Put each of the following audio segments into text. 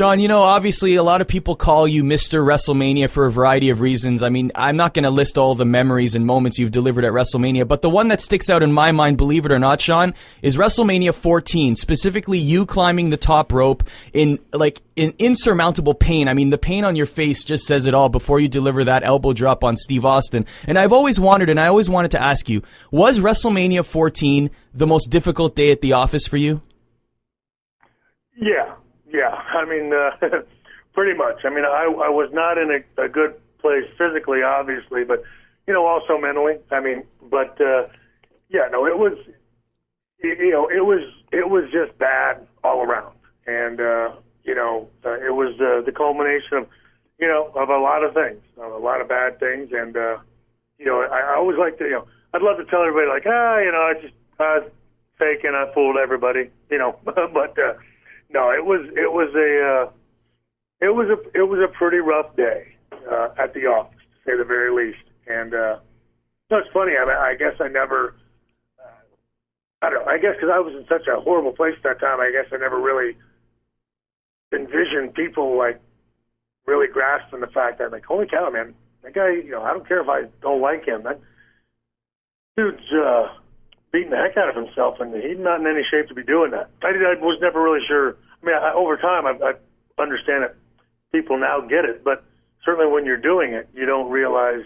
Shawn, obviously a lot of people call you Mr. WrestleMania for a variety of reasons. I mean, I'm not going to list all the memories and moments you've delivered at WrestleMania, but the one that sticks out in my mind, believe it or not, Shawn, is WrestleMania 14, specifically you climbing the top rope in insurmountable pain. I mean, the pain on your face just says it all before you deliver that elbow drop on Steve Austin. And I've always wondered, and I always wanted to ask you, was WrestleMania 14 the most difficult day at the office for you? Yeah. I mean, pretty much. I mean, I was not in a good place physically, obviously, but, also mentally. I mean, but, it was, it was just bad all around. And, it was the culmination of a lot of things, a lot of bad things. And, I always like to, I'd love to tell everybody like, I was faking, I fooled everybody, but, no, it was a pretty rough day at the office, to say the very least. And it's funny. I guess I never. I don't know. I guess because I was in such a horrible place at that time, I guess I never really envisioned people like really grasping the fact that like, holy cow, man, that guy. I don't care if I don't like him. That dude's beating the heck out of himself, and he's not in any shape to be doing that. I was never really sure. I mean, over time, I understand it. People now get it, but certainly when you're doing it, you don't realize,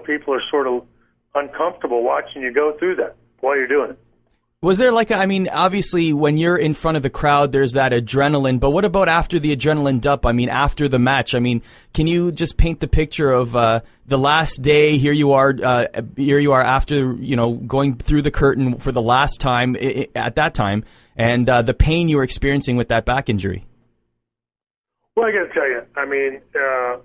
people are sort of uncomfortable watching you go through that while you're doing it. Was there obviously when you're in front of the crowd, there's that adrenaline, but what about after the adrenaline dump? I mean, after the match, can you just paint the picture of the last day? Here you are after, going through the curtain for the last time at that time, and the pain you were experiencing with that back injury. Well, I got to tell you, I mean, I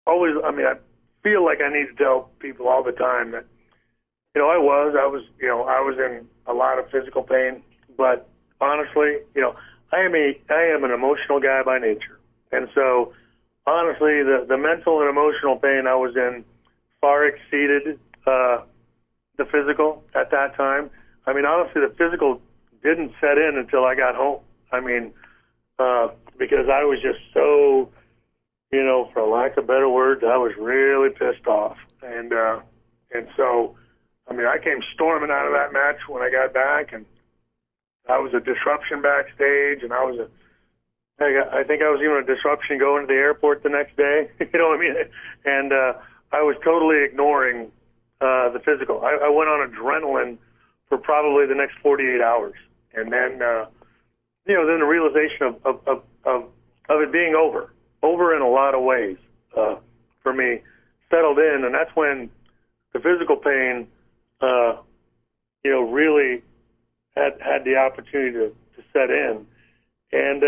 always, I feel like I need to tell people all the time that, I was in a lot of physical pain, but honestly, I am an emotional guy by nature. And so, honestly, the mental and emotional pain I was in far exceeded the physical at that time. I mean, honestly, the physical didn't set in until I got home. I mean, because I was just so, for lack of better words, I was really pissed off. And so, I mean, I came storming out of that match when I got back, and I was a disruption backstage, and I think I was even a disruption going to the airport the next day. You know what I mean? And I was totally ignoring the physical. I went on adrenaline for probably the next 48 hours. And then, then the realization of it being over in a lot of ways for me settled in. And that's when the physical pain, really had the opportunity to set in. And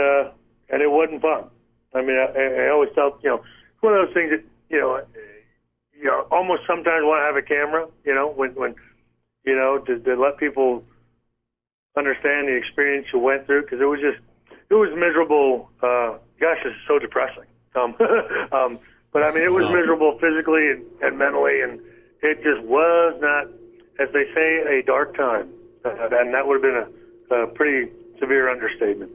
it wasn't fun. I mean, I always felt, it's one of those things that, you almost sometimes want to have a camera, when to let people understand the experience you went through, because it was miserable. Gosh, it's so depressing. But I mean, it was miserable physically and mentally, and it just was not, as they say, a dark time. And that would have been a pretty severe understatement.